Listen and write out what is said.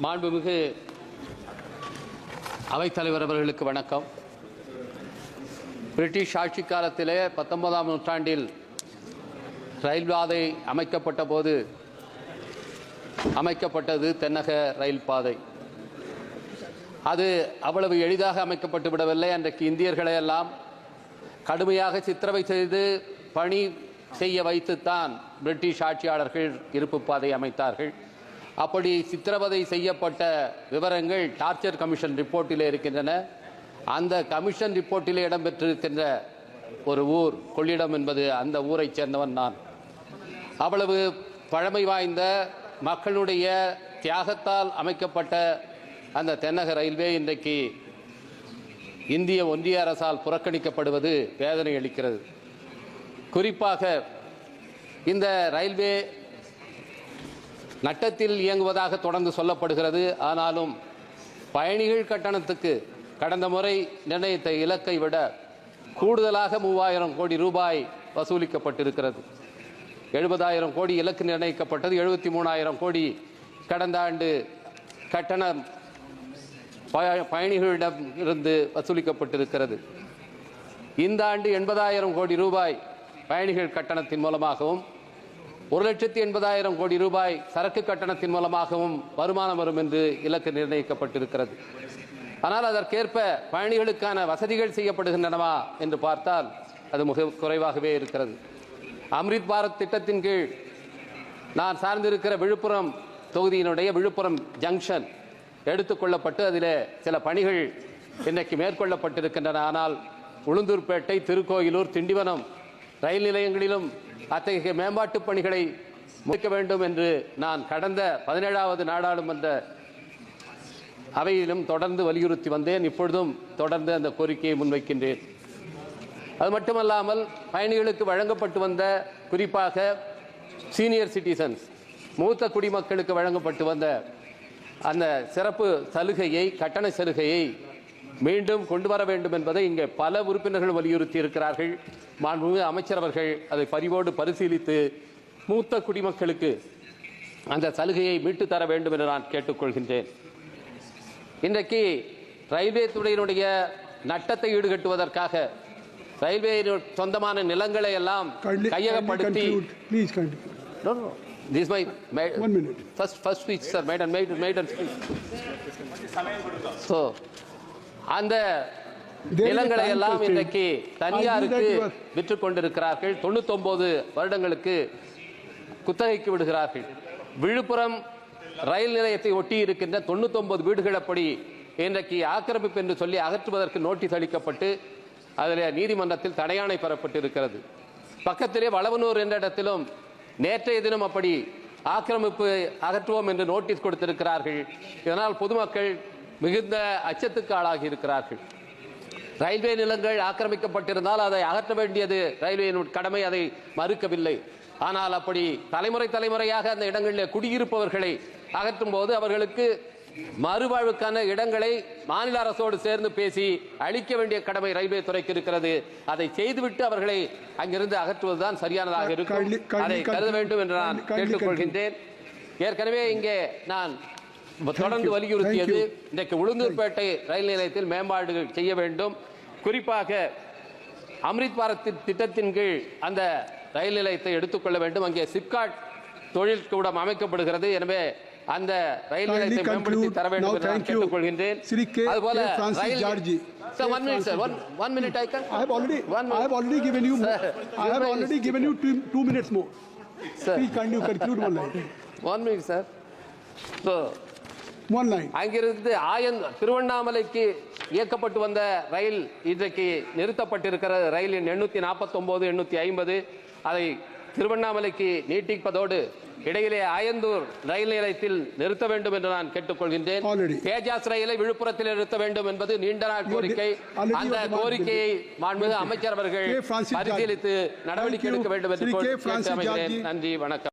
மாண்புமிகு அவைத்தலைவர் அவர்களுக்கு வணக்கம். பிரிட்டிஷ் ஆட்சி காலத்திலே 19ஆம் நூற்றாண்டில் ரயில் பாதை அமைக்கப்பட்ட போது அமைக்கப்பட்டது தென்னக ரயில் பாதை. அது அவ்வளவு எளிதாக அமைக்கப்பட்டு விடவில்லை. அன்றைக்கு இந்தியர்களை எல்லாம் கடுமையாக சித்திரவை செய்து பணி செய்ய வைத்துத்தான் பிரிட்டிஷ் ஆட்சியாளர்கள் இருப்பு பாதை அமைத்தார்கள். அப்படி சித்திரவதை செய்யப்பட்ட விவரங்கள் டார்ச்சர் கமிஷன் ரிப்போர்ட்டிலே இருக்கின்றன. அந்த கமிஷன் ரிப்போர்ட்டிலே இடம்பெற்றிருக்கின்ற ஒரு ஊர் கொள்ளிடம் என்பது அந்த ஊரைச் சேர்ந்தவன் நான். அவ்வளவு பழமை வாய்ந்த மக்களுடைய தியாகத்தால் அமைக்கப்பட்ட அந்த தென்னக ரயில்வே இன்றைக்கு இந்திய ஒன்றிய அரசால் புறக்கணிக்கப்படுவது வேதனை அளிக்கிறது. குறிப்பாக இந்த ரயில்வே நட்டத்தில் இயங்குவதாக தொடர்ந்து சொல்லப்படுகிறது. ஆனாலும் பயணிகள் கட்டணத்துக்கு கடந்த முறை நிர்ணயித்த இலக்கை விட கூடுதலாக 3000 கோடி ரூபாய் வசூலிக்கப்பட்டிருக்கிறது. 70,000 கோடி இலக்கு நிர்ணயிக்கப்பட்டது. 73,000 கோடி கடந்த ஆண்டு கட்டணம் பயணிகளிடம் இருந்து வசூலிக்கப்பட்டிருக்கிறது. இந்த ஆண்டு 80,000 கோடி ரூபாய் பயணிகள் கட்டணத்தின் மூலமாகவும் 1,80,000 கோடி ரூபாய் சரக்கு கட்டணத்தின் மூலமாகவும் வருமானம் வரும் என்று இலக்கு நிர்ணயிக்கப்பட்டிருக்கிறது. ஆனால் அதற்கேற்ப பயணிகளுக்கான வசதிகள் செய்யப்படுகின்றனவா என்று பார்த்தால் அது மிக குறைவாகவே இருக்கிறது. அம்ரித் பாரத் திட்டத்தின் கீழ் நான் சார்ந்திருக்கிற விழுப்புரம் தொகுதியினுடைய விழுப்புரம் ஜங்ஷன் எடுத்துக்கொள்ளப்பட்டு அதில் சில பணிகள் இன்றைக்கு மேற்கொள்ளப்பட்டிருக்கின்றன. ஆனால் உளுந்தூர்பேட்டை, திருக்கோயிலூர், திண்டிவனம் ரயில் நிலையங்களிலும் அத்தகைய மேம்பாட்டு பணிகளை முடிக்க வேண்டும் என்று நான் கடந்த 17வது நாடாளுமன்ற அவையிலும் தொடர்ந்து வலியுறுத்தி வந்தேன். இப்பொழுதும் தொடர்ந்து அந்த கோரிக்கையை முன்வைக்கின்றேன். அது மட்டுமல்லாமல் பயணிகளுக்கு வழங்கப்பட்டு வந்த, குறிப்பாக சீனியர் சிட்டிசன்ஸ் மூத்த குடிமக்களுக்கு வழங்கப்பட்டு வந்த அந்த சிறப்பு சலுகையை, கட்டண சலுகையை மீண்டும் கொண்டு வர வேண்டும் என்பதை இங்கே பல உறுப்பினர்கள் வலியுறுத்தி இருக்கிறார்கள். மாண்புமிகு அமைச்சர் அவர்கள் அதை பரிவோடு பரிசீலித்து மூத்த குடிமக்களுக்கு அந்த சலுகையை மீட்டு தர வேண்டும் என்று நான் கேட்டுக்கொள்கின்றேன். இன்றைக்கு ரயில்வே துறையினுடைய நட்டத்தை ஈடுகட்டுவதற்காக ரயில்வே சொந்தமான நிலங்களை எல்லாம் கையகப்படுத்தி This my 1 minute. First speech, sir. Made and speech. So, அந்த நிலங்களை எல்லாம் இன்றைக்கு தனியாருக்கு விற்றுக் கொண்டிருக்கிறார்கள். 99 வருடங்களுக்கு குத்தகைக்கு விடுகிறார்கள். விழுப்புரம் ரயில் நிலையத்தை ஒட்டி இருக்கின்ற 99 வீடுகள் அப்படி இன்றைக்கு ஆக்கிரமிப்பு என்று சொல்லி அகற்றுவதற்கு நோட்டீஸ் அளிக்கப்பட்டு அதில் நீதிமன்றத்தில் தடையாணை பெறப்பட்டிருக்கிறது. பக்கத்திலே வளவனூர் என்ற இடத்திலும் நேற்றைய தினம் அப்படி ஆக்கிரமிப்பு அகற்றுவோம் என்று நோட்டீஸ் கொடுத்திருக்கிறார்கள். இதனால் பொதுமக்கள் மிகுந்த அச்சத்துக்கு ஆளாகி இருக்கிறார்கள். ரயில்வே நிலங்கள் ஆக்கிரமிக்கப்பட்டிருந்தால் அதை அகற்ற வேண்டியது ரயில்வேயின் கடமை, அதை மறுக்கவில்லை. ஆனால் அப்படி தலைமுறையாக அந்த இடங்களில் குடியிருப்பவர்களை அகற்றும் போது அவர்களுக்கு மறுவாழ்வுக்கான இடங்களை மாநில அரசோடு சேர்ந்து பேசி அளிக்க வேண்டிய கடமை ரயில்வே துறைக்கு இருக்கிறது. அதை செய்துவிட்டு அவர்களை அங்கிருந்து அகற்றுவதுதான் சரியானதாக இருக்கும். அதை கருத வேண்டும் என்று நான் கேட்டுக்கொள்கின்றேன். ஏற்கனவே இங்கே நான் தொடர்ந்து வலியுறுத்தியது, இன்றைக்கு உளுந்தூர்பேட்டை ரயில் நிலையத்தில் மேம்பாடுகள் செய்ய வேண்டும். குறிப்பாக அம்ரித் பாரத் திட்டத்தின் கீழ் அந்த ரயில் நிலையத்தை எடுத்துக்கொள்ள வேண்டும். அங்கே சிப்காட் தொழில் கூடம் அமைக்கப்படுகிறது. எனவே அந்த ரயில் நிலையத்தை மேம்படுத்தி தர வேண்டும் என்று நான் கேட்டுக்கொள்கின்றேன். அதுபோல one minute I have already given you 2 minutes more. Please can you conclude one line? 1 minute, sir. So one line. அங்கிருந்து திருவண்ணாமலைக்கு இயக்கப்பட்டு வந்த ரயில் இன்றைக்கு நிறுத்தப்பட்டிருக்கிற ரயிலின் 849, 850 அதை திருவண்ணாமலைக்கு நீட்டிப்பதோடு இடையிலே ஆயந்தூர் ரயில் நிலையத்தில் நிறுத்த வேண்டும் என்று நான் கேட்டுக்கொள்கின்றேன். தேஜாஸ் ரயிலை விழுப்புரத்தில் நிறுத்த வேண்டும் என்பது நீண்ட நாள் கோரிக்கை. அந்த கோரிக்கையை மாண்புமிகு அமைச்சர் அவர்கள் பரிசீலித்து நடவடிக்கை எடுக்க வேண்டும் என்று கேட்டு அமைகிறேன். நன்றி, வணக்கம்.